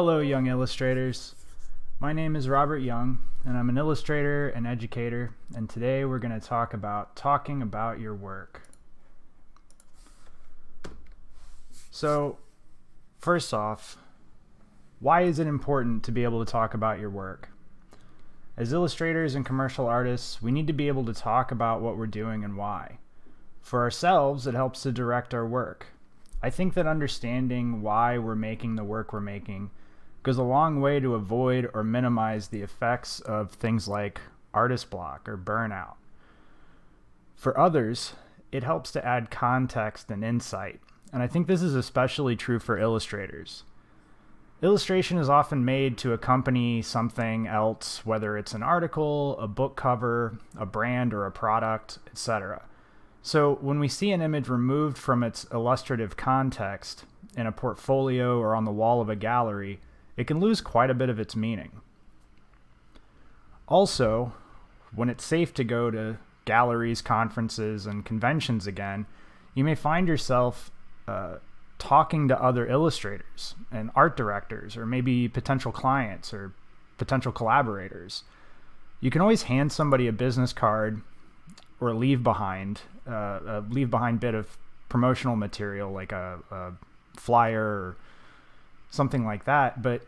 Hello, young illustrators. My name is Robert Young, and I'm an illustrator and educator, and today we're going to talk about talking about your work. So, first off, why is it important to be able to talk about your work? As illustrators and commercial artists, we need to be able to talk about what we're doing and why. For ourselves, it helps to direct our work. I think that understanding why we're making the work we're making goes a long way to avoid or minimize the effects of things like artist block or burnout. For others, it helps to add context and insight, and I think this is especially true for illustrators. Illustration is often made to accompany something else, whether it's an article, a book cover, a brand, or a product, etc. So when we see an image removed from its illustrative context in a portfolio or on the wall of a gallery, it can lose quite a bit of its meaning. Also, when it's safe to go to galleries, conferences, and conventions again, you may find yourself talking to other illustrators and art directors, or maybe potential clients or potential collaborators. You can always hand somebody a business card or a leave behind bit of promotional material like a flyer or something like that. But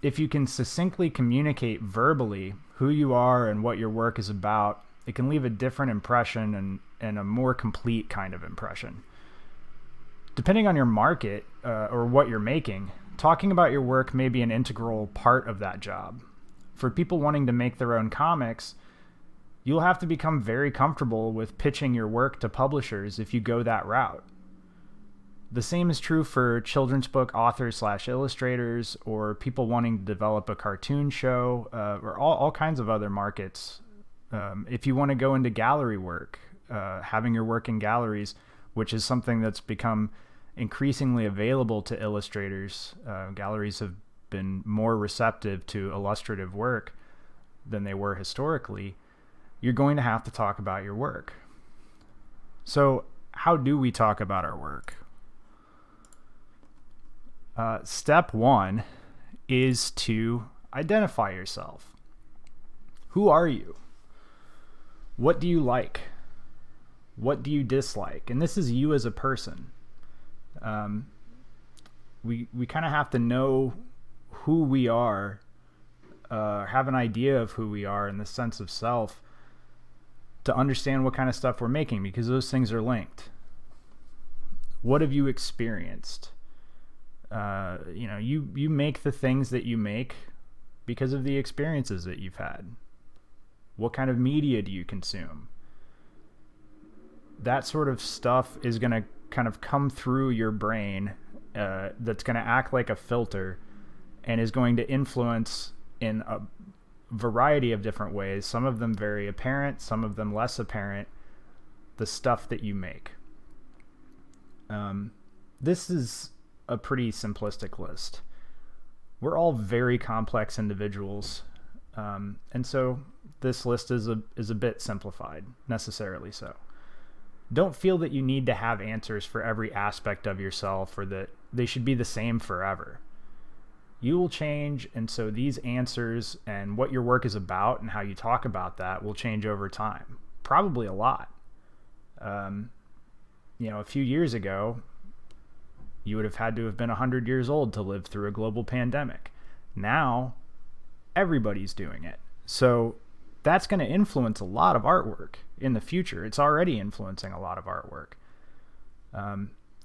if you can succinctly communicate verbally who you are and what your work is about, it can leave a different impression and a more complete kind of impression. Depending on your market or what you're making, talking about your work may be an integral part of that job. For people wanting to make their own comics, you'll have to become very comfortable with pitching your work to publishers if you go that route. The same is true for children's book authors/illustrators, or people wanting to develop a cartoon show, or all kinds of other markets. If you want to go into gallery work, having your work in galleries, which is something that's become increasingly available to illustrators. Galleries have been more receptive to illustrative work than they were historically. You're going to have to talk about your work. So how do we talk about our work? Step one is to identify yourself. Who are you? What do you like? What do you dislike? And this is you as a person. We kind of have to know who we are, have an idea of who we are in the sense of self, to understand what kind of stuff we're making, because those things are linked. What have you experienced? You make the things that you make because of the experiences that you've had. What kind of media do you consume? That sort of stuff is going to kind of come through your brain, that's going to act like a filter and is going to influence in a variety of different ways, some of them very apparent, some of them less apparent, the stuff that you make. This is a pretty simplistic list. We're all very complex individuals, and so this list is a bit simplified, necessarily so. Don't feel that you need to have answers for every aspect of yourself, or that they should be the same forever. You will change, and so these answers and what your work is about and how you talk about that will change over time. Probably a lot. A few years ago, you would have had to have been 100 years old to live through a global pandemic. Now, everybody's doing it. So that's going to influence a lot of artwork in the future. It's already influencing a lot of artwork.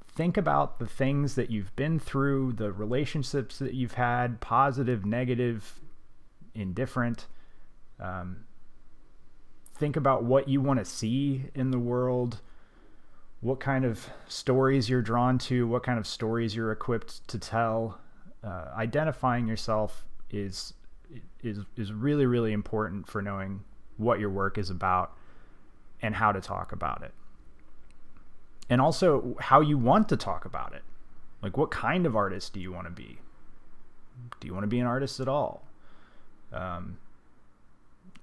Think about the things that you've been through, the relationships that you've had, positive, negative, indifferent. Think about what you want to see in the world, what kind of stories you're drawn to, what kind of stories you're equipped to tell. Identifying yourself is really, really important for knowing what your work is about and how to talk about it. And also how you want to talk about it. Like, what kind of artist do you want to be? Do you want to be an artist at all?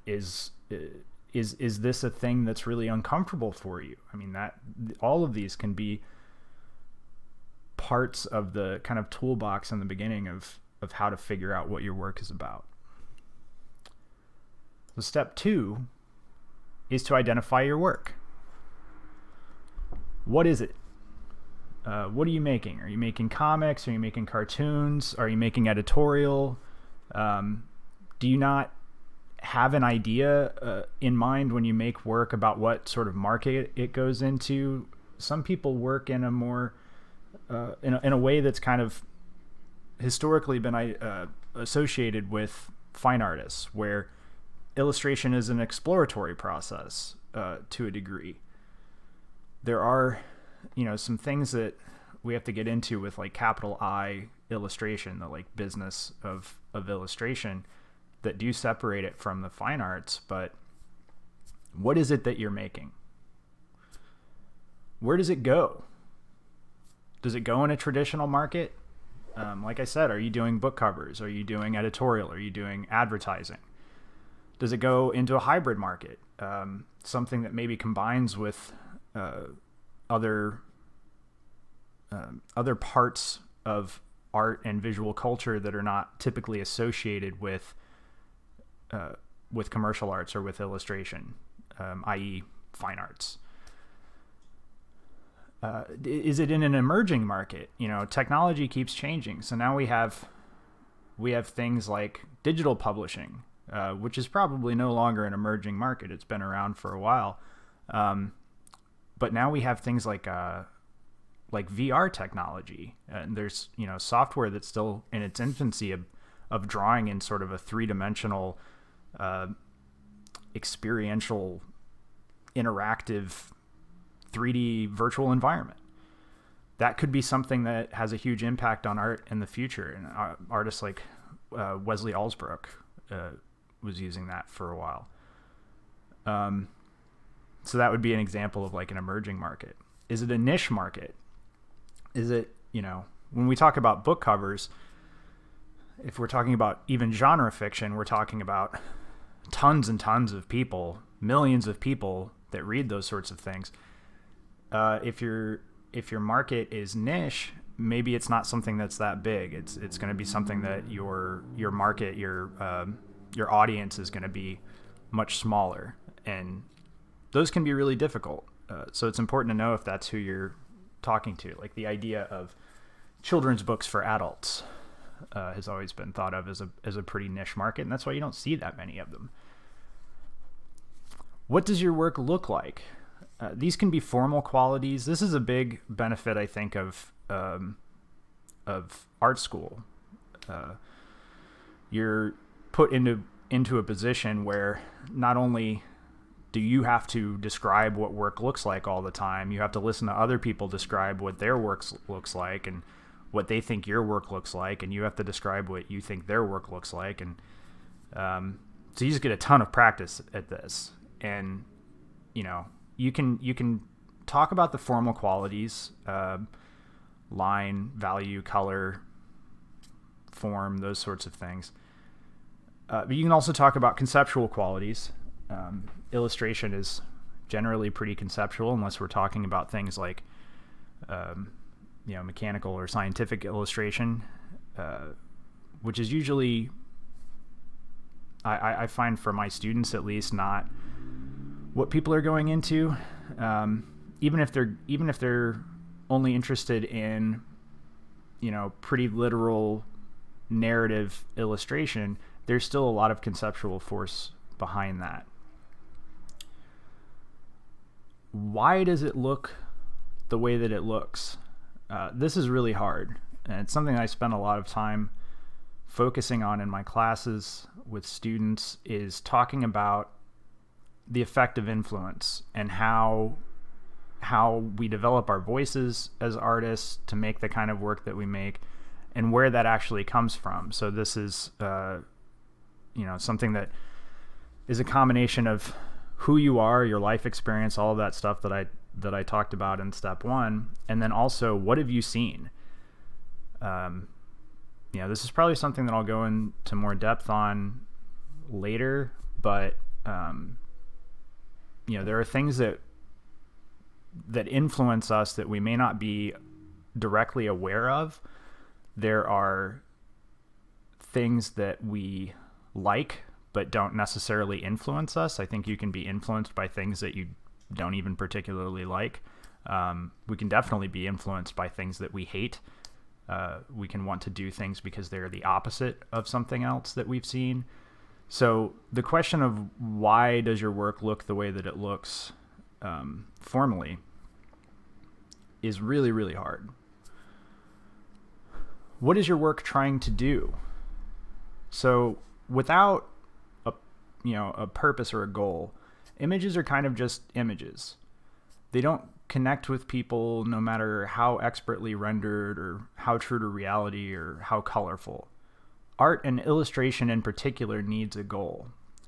Is this a thing that's really uncomfortable for you? I mean, that all of these can be parts of the kind of toolbox in the beginning of of how to figure out what your work is about. So step 2 is to identify your work. What is it? What are you making? Are you making comics? Are you making cartoons? Are you making editorial? Do you not have an idea in mind when you make work about what sort of market it goes into? Some people work in a more in a way that's kind of historically been associated with fine artists, where illustration is an exploratory process to a degree. There are, some things that we have to get into with like capital I illustration, the like business of illustration, that do separate it from the fine arts. But what is it that you're making? Where does it go? Does it go in a traditional market? Like I said, are you doing book covers? Are you doing editorial? Are you doing advertising? Does it go into a hybrid market? Something that maybe combines with other parts of art and visual culture that are not typically associated with commercial arts or with illustration, i.e. fine arts. Is it in an emerging market? Technology keeps changing. So now we have things like digital publishing, which is probably no longer an emerging market. It's been around for a while. But now we have things like VR technology. And there's, software that's still in its infancy of drawing in sort of a 3-dimensional, experiential, interactive 3D virtual environment. That could be something that has a huge impact on art in the future. And artists like Wesley Alsbrook was using that for a while. So that would be an example of like an emerging market. Is it a niche market? Is it, when we talk about book covers, if we're talking about even genre fiction, we're talking about tons and tons of people, millions of people that read those sorts of things. If your market is niche, maybe it's not something that's that big. It's going to be something that your market, your audience is going to be much smaller, and those can be really difficult. So it's important to know if that's who you're talking to. Like the idea of children's books for adults has always been thought of as a pretty niche market, and that's why you don't see that many of them. What does your work look like? These can be formal qualities. This is a big benefit, I think, of art school. You're put into a position where not only do you have to describe what work looks like all the time, you have to listen to other people describe what their work looks like and what they think your work looks like, and you have to describe what you think their work looks like. And so you just get a ton of practice at this. And, you can talk about the formal qualities, line, value, color, form, those sorts of things. But you can also talk about conceptual qualities. Illustration is generally pretty conceptual, unless we're talking about things like, mechanical or scientific illustration, which is usually, I find for my students at least, not what people are going into. Even if they're only interested in, pretty literal narrative illustration, there's still a lot of conceptual force behind that. Why does it look the way that it looks? This is really hard, and it's something I spend a lot of time focusing on in my classes with students, is talking about the effect of influence and how we develop our voices as artists to make the kind of work that we make, and where that actually comes from. So this is something that is a combination of who you are, your life experience, all of that stuff that I talked about in step 1, and then also what have you seen. This is probably something that I'll go into more depth on later, but there are things that influence us that we may not be directly aware of. There are things that we like but don't necessarily influence us. I think you can be influenced by things that you don't even particularly like. We can definitely be influenced by things that we hate. We can want to do things because they're the opposite of something else that we've seen. So the question of why does your work look the way that it looks formally is really, really hard. What is your work trying to do? So without a purpose or a goal, images are kind of just images. They don't connect with people no matter how expertly rendered or how true to reality or how colorful. Art and illustration in particular needs a goal.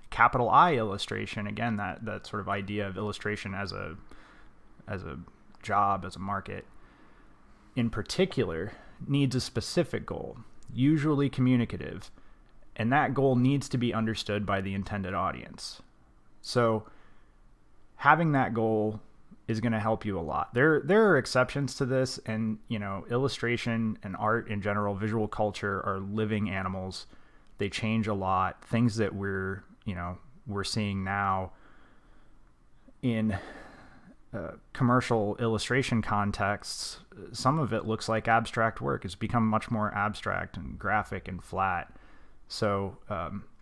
Capital I illustration, again, that sort of idea of illustration as a job, as a market, in particular, needs a specific goal, usually communicative, and that goal needs to be understood by the intended audience. So having that goal is going to help you a lot. There are exceptions to this, and illustration and art in general, visual culture, are living animals. They change a lot. Things that we're seeing now in commercial illustration contexts, some of it looks like abstract work. It's become much more abstract and graphic and flat. So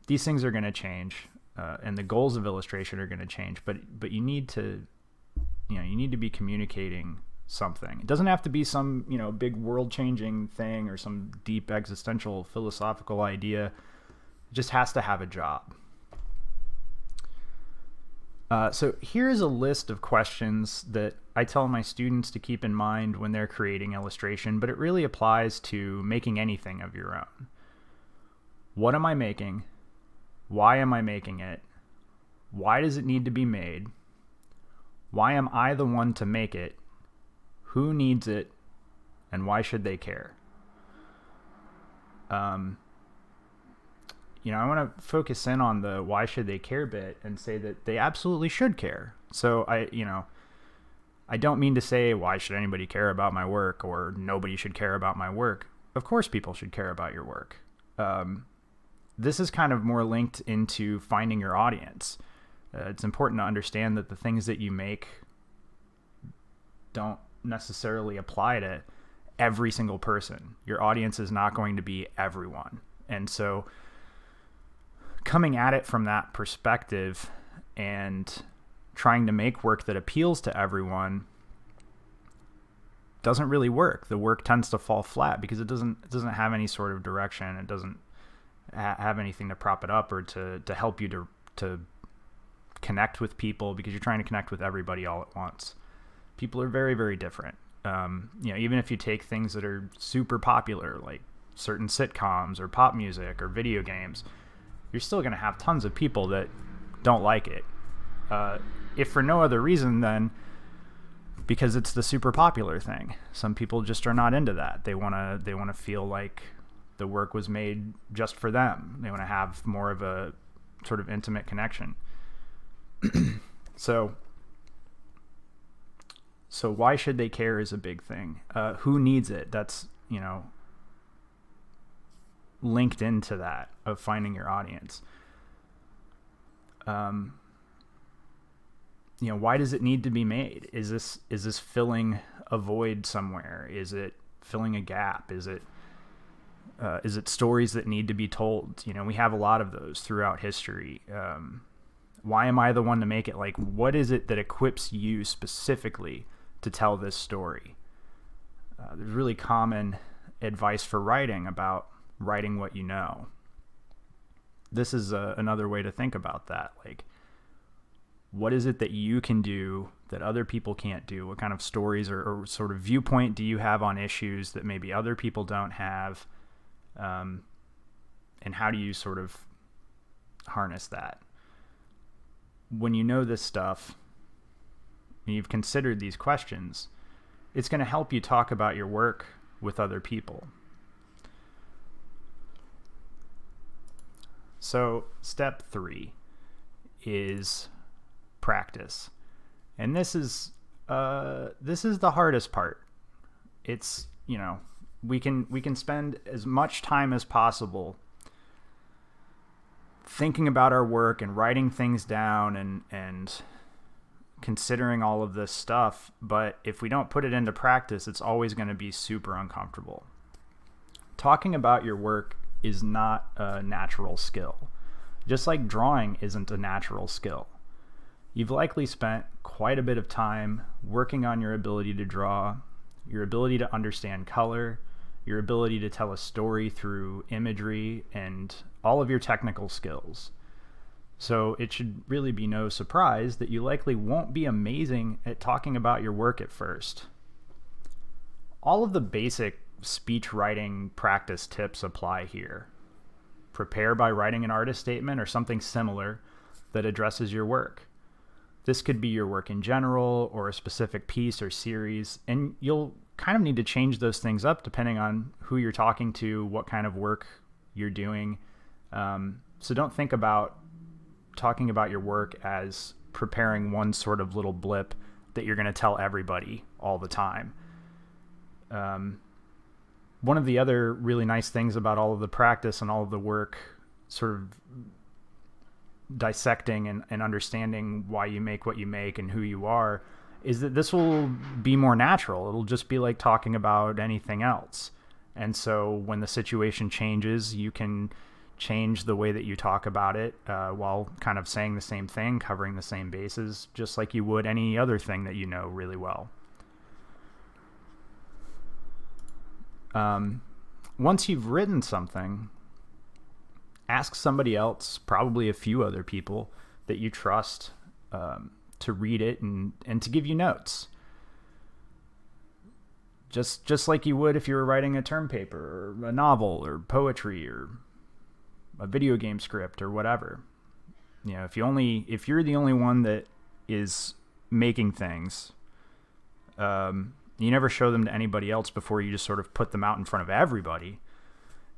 these things are going to change, and the goals of illustration are going to change. But you need to be communicating something. It doesn't have to be some big world-changing thing or some deep existential philosophical idea. It just has to have a job. So here's a list of questions that I tell my students to keep in mind when they're creating illustration, but it really applies to making anything of your own. What am I making? Why am I making it? Why does it need to be made? Why am I the one to make it? Who needs it? And why should they care? I want to focus in on the why should they care bit and say that they absolutely should care. So I don't mean to say why should anybody care about my work or nobody should care about my work. Of course people should care about your work. This is kind of more linked into finding your audience. It's important to understand that the things that you make don't necessarily apply to every single person. Your audience is not going to be everyone. And so coming at it from that perspective and trying to make work that appeals to everyone doesn't really work. The work tends to fall flat because it doesn't have any sort of direction. It doesn't have anything to prop it up or to help you to connect with people, because you're trying to connect with everybody all at once. People are very, very different. Even if you take things that are super popular, like certain sitcoms or pop music or video games, you're still going to have tons of people that don't like it. If for no other reason than because it's the super popular thing. Some people just are not into that. They want to feel like the work was made just for them. They want to have more of a sort of intimate connection. So why should they care is a big thing. Who needs it? That's, linked into that of finding your audience. Why does it need to be made? Is this filling a void somewhere? Is it filling a gap? Is it stories that need to be told? We have a lot of those throughout history. Why am I the one to make it? Like, what is it that equips you specifically to tell this story? There's really common advice for writing about writing what you know. This is another way to think about that. Like, what is it that you can do that other people can't do? What kind of stories or sort of viewpoint do you have on issues that maybe other people don't have? And how do you sort of harness that? When you know this stuff, and you've considered these questions, it's going to help you talk about your work with other people. So step 3 is practice. And this is the hardest part. It's, we can spend as much time as possible thinking about our work and writing things down and considering all of this stuff. But if we don't put it into practice, it's always going to be super uncomfortable. Talking about your work is not a natural skill. Just like drawing isn't a natural skill. You've likely spent quite a bit of time working on your ability to draw, your ability to understand color, your ability to tell a story through imagery, and all of your technical skills. So it should really be no surprise that you likely won't be amazing at talking about your work at first. All of the basic speech writing practice tips apply here. Prepare by writing an artist statement or something similar that addresses your work. This could be your work in general or a specific piece or series, and you'll kind of need to change those things up depending on who you're talking to, what kind of work you're doing. So don't think about talking about your work as preparing one sort of little blip that you're going to tell everybody all the time. One of the other really nice things about all of the practice and all of the work sort of dissecting and understanding why you make what you make and who you are is that this will be more natural. It'll just be like talking about anything else. And so when the situation changes, you can change the way that you talk about it while kind of saying the same thing, covering the same bases, just like you would any other thing that you know really well. Once you've written something, ask somebody else, probably a few other people that you trust, to read it and to give you notes. Just like you would if you were writing a term paper or a novel or poetry or a video game script or whatever. You know, if you're the only one that is making things, you never show them to anybody else before you just sort of put them out in front of everybody,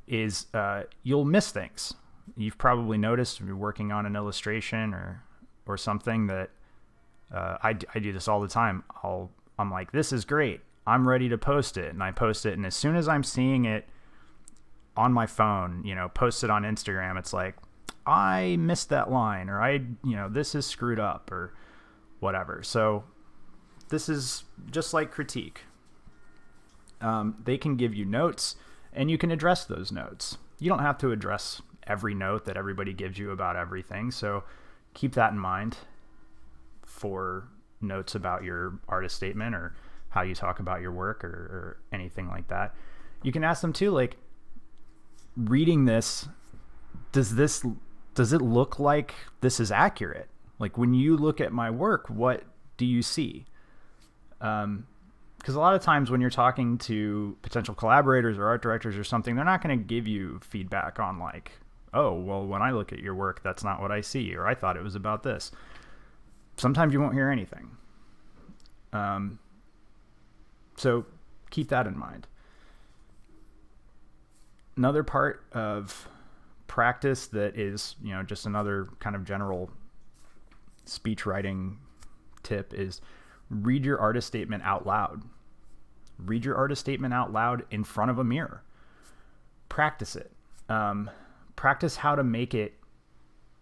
you'll miss things. You've probably noticed if you're working on an illustration or something that I do this all the time. I'm like, this is great. I'm ready to post it. And I post it. And as soon as I'm seeing it on my phone, posted on Instagram, it's like, I missed that line, or this is screwed up or whatever. So this is just like critique. They can give you notes and you can address those notes. You don't have to address every note that everybody gives you about everything. So keep that in mind for notes about your artist statement or how you talk about your work or anything like that. You can ask them too, like, reading this, does it look like this is accurate? Like, when you look at my work, what do you see? Because a lot of times when you're talking to potential collaborators or art directors or something, they're not going to give you feedback on like, oh, well, when I look at your work, that's not what I see, or I thought it was about this. Sometimes you won't hear anything. So keep that in mind. Another part of practice that is, just another kind of general speech writing tip is read your artist statement out loud. Read your artist statement out loud in front of a mirror. Practice it. Practice how to make it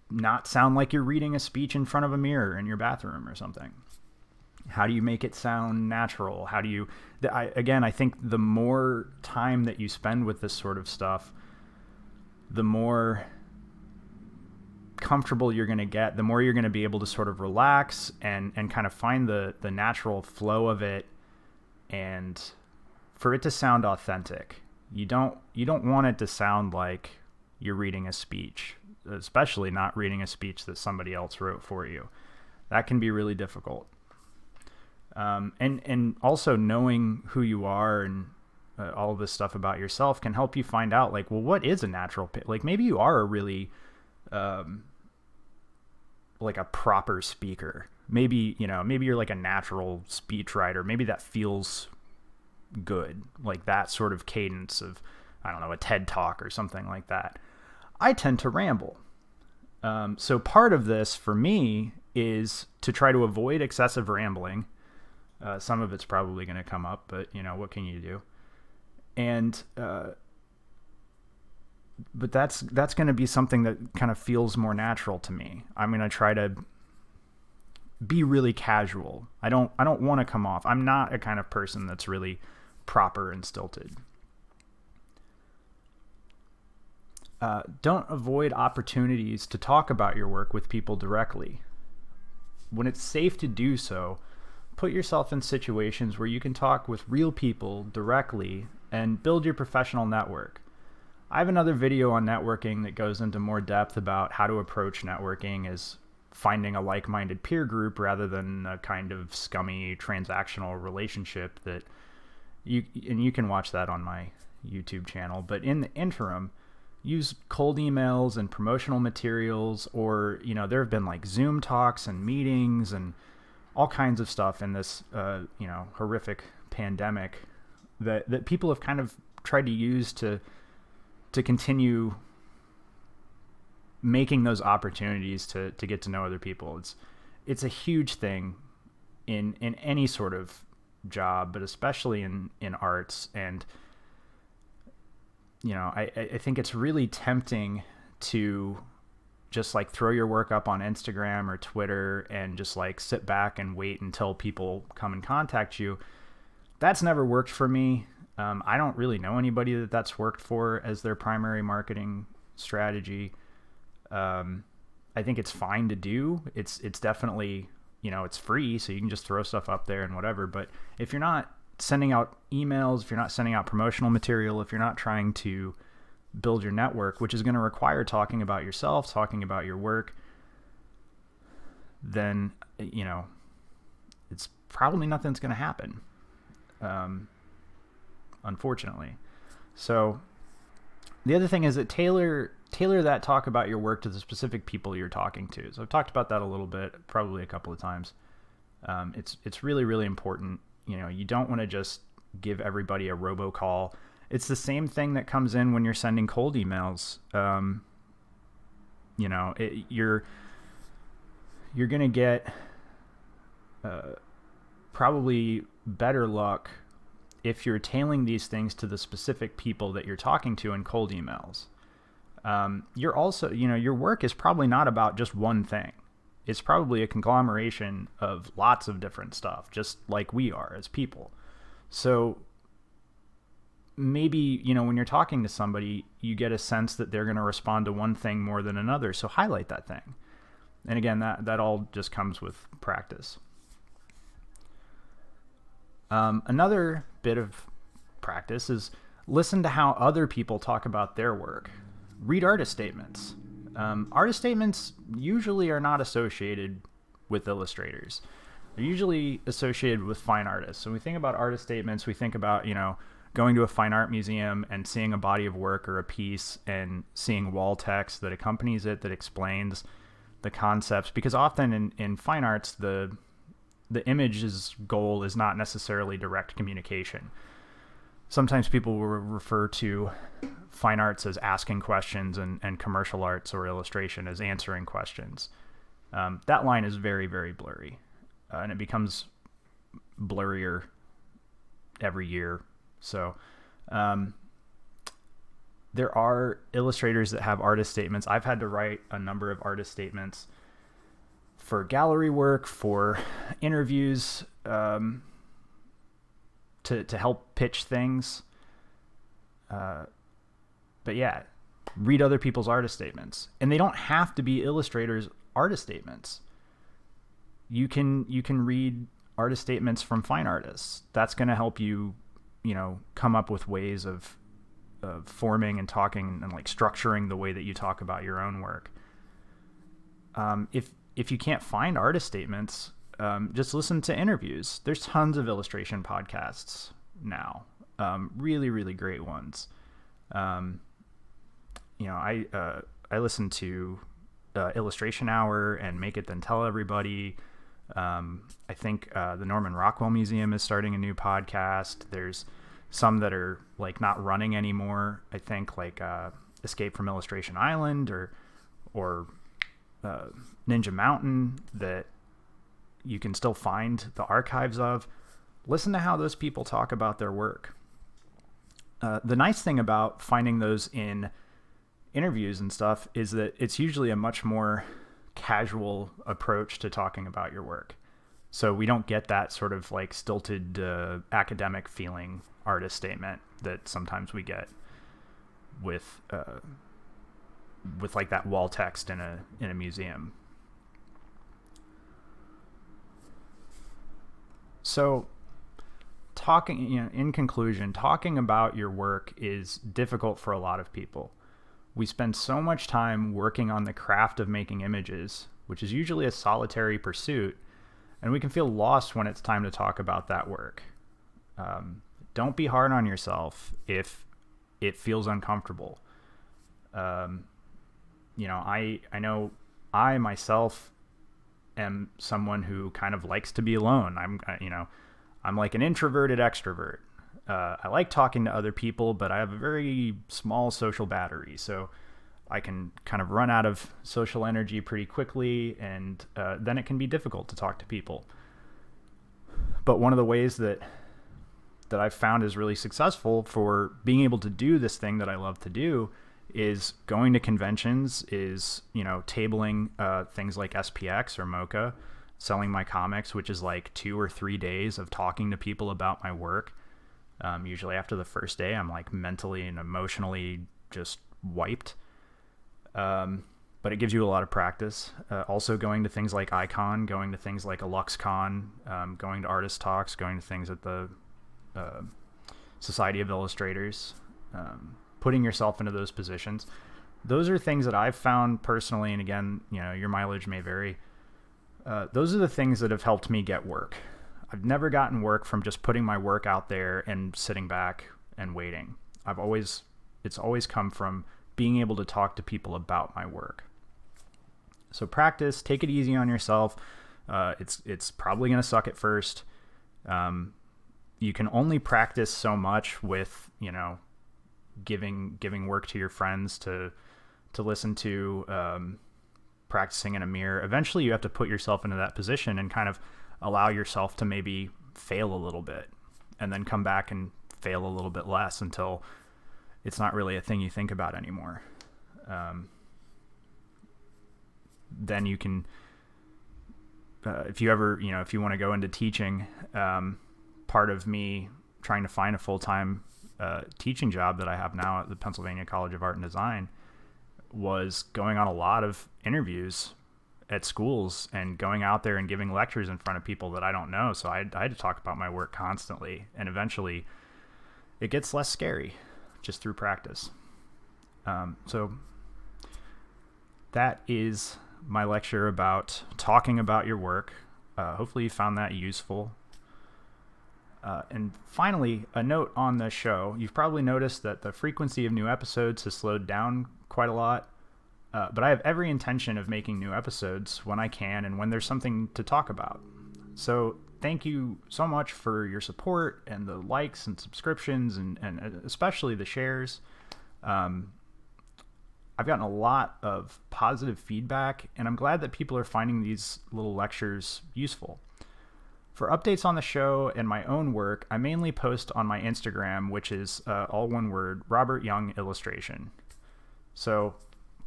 not sound like you're reading a speech in front of a mirror in your bathroom or something. How do you make it sound natural? How do you... I think the more time that you spend with this sort of stuff, the more comfortable you're going to get, the more you're going to be able to sort of relax and kind of find the natural flow of it, and for it to sound authentic. You don't want it to sound like you're reading a speech, especially not reading a speech that somebody else wrote for you. That can be really difficult. And also knowing who you are and all of this stuff about yourself can help you find out, like, well, what is a natural pitch? Like, maybe you are a really, like a proper speaker. Maybe you're like a natural speech writer. Maybe that feels good, like that sort of cadence of, I don't know, a TED Talk or something like that. I tend to ramble. So part of this for me is to try to avoid excessive rambling. Some of it's probably going to come up, but what can you do? And but that's going to be something that kind of feels more natural to me. I'm going to try to be really casual. I don't want to come off. I'm not a kind of person that's really proper and stilted. Don't avoid opportunities to talk about your work with people directly. When it's safe to do so, put yourself in situations where you can talk with real people directly and build your professional network. I have another video on networking that goes into more depth about how to approach networking as finding a like-minded peer group rather than a kind of scummy transactional relationship that you can watch that on my YouTube channel. But in the interim, use cold emails and promotional materials, or, there have been like Zoom talks and meetings and all kinds of stuff in this, horrific pandemic that people have kind of tried to use to continue making those opportunities to get to know other people. It's a huge thing in any sort of job, but especially in arts. And I think it's really tempting to just like throw your work up on Instagram or Twitter and just like sit back and wait until people come and contact you. That's never worked for me. I don't really know anybody that's worked for as their primary marketing strategy. I think it's fine to do. It's definitely, it's free, so you can just throw stuff up there and whatever. But if you're not sending out emails, if you're not sending out promotional material, if you're not trying to build your network, which is going to require talking about yourself, talking about your work, then, it's probably nothing's going to happen. Unfortunately. So the other thing is that tailor that talk about your work to the specific people you're talking to. So I've talked about that a little bit, probably a couple of times. It's really, really important. You don't want to just give everybody a robocall. It's the same thing that comes in when you're sending cold emails. You're going to get probably better luck if you're tailing these things to the specific people that you're talking to in cold emails. You're also, your work is probably not about just one thing. It's probably a conglomeration of lots of different stuff, just like we are as people. So maybe, when you're talking to somebody, you get a sense that they're going to respond to one thing more than another. So highlight that thing. And again, that all just comes with practice. Another bit of practice is listen to how other people talk about their work. Read artist statements. Artist statements usually are not associated with illustrators. They're usually associated with fine artists. So when we think about artist statements, we think about, going to a fine art museum and seeing a body of work or a piece and seeing wall text that accompanies it, that explains the concepts. Because often in fine arts, the image's goal is not necessarily direct communication. Sometimes people will refer to fine arts as asking questions and commercial arts or illustration as answering questions. That line is very, very blurry, and it becomes blurrier every year. So there are illustrators that have artist statements. I've had to write a number of artist statements for gallery work, for interviews, to help pitch things. But yeah, read other people's artist statements. And they don't have to be illustrators' artist statements. You can read artist statements from fine artists. That's going to help you, come up with ways of forming and talking and like structuring the way that you talk about your own work. If you can't find artist statements, just listen to interviews. There's tons of illustration podcasts now, really, really great ones. I listen to Illustration Hour and Make It Then Tell Everybody. I think the Norman Rockwell Museum is starting a new podcast. There's some that are like not running anymore. I think like Escape from Illustration Island or Ninja Mountain that you can still find the archives of. Listen to how those people talk about their work. The nice thing about finding those in interviews and stuff is that it's usually a much more casual approach to talking about your work. So we don't get that sort of like stilted academic feeling artist statement that sometimes we get with like that wall text in a museum. So in conclusion, talking about your work is difficult for a lot of people. We spend so much time working on the craft of making images, which is usually a solitary pursuit, and we can feel lost when it's time to talk about that work. Don't be hard on yourself if it feels uncomfortable. I know I myself am someone who kind of likes to be alone. I'm like an introverted extrovert. I like talking to other people, but I have a very small social battery, so I can kind of run out of social energy pretty quickly, and then it can be difficult to talk to people. But one of the ways that I've found is really successful for being able to do this thing that I love to do is going to conventions, is, tabling things like SPX or MoCA, selling my comics, which is like 2 or 3 days of talking to people about my work. Usually after the first day, I'm like mentally and emotionally just wiped. But it gives you a lot of practice. Also going to things like Icon, going to things like a LuxCon, going to artist talks, going to things at the Society of Illustrators, putting yourself into those positions. Those are things that I've found personally, and again, your mileage may vary. Those are the things that have helped me get work. I've never gotten work from just putting my work out there and sitting back and waiting. It's always come from being able to talk to people about my work. So practice, take it easy on yourself. It's probably going to suck at first. You can only practice so much with, giving work to your friends to listen to, practicing in a mirror. Eventually you have to put yourself into that position and kind of allow yourself to maybe fail a little bit and then come back and fail a little bit less until it's not really a thing you think about anymore. Then you can, if you want to go into teaching, part of me trying to find a full-time teaching job that I have now at the Pennsylvania College of Art and Design was going on a lot of interviews at schools and going out there and giving lectures in front of people that I don't know. So I had to talk about my work constantly, and eventually it gets less scary just through practice. So that is my lecture about talking about your work. Hopefully you found that useful. And finally, a note on the show. You've probably noticed that the frequency of new episodes has slowed down quite a lot. But I have every intention of making new episodes when I can and when there's something to talk about. So thank you so much for your support and the likes and subscriptions and especially the shares. I've gotten a lot of positive feedback, and I'm glad that people are finding these little lectures useful. For updates on the show and my own work, I mainly post on my Instagram, which is all one word, Robert Young Illustration. So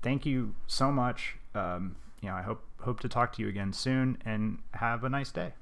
thank you so much. I hope to talk to you again soon, and have a nice day.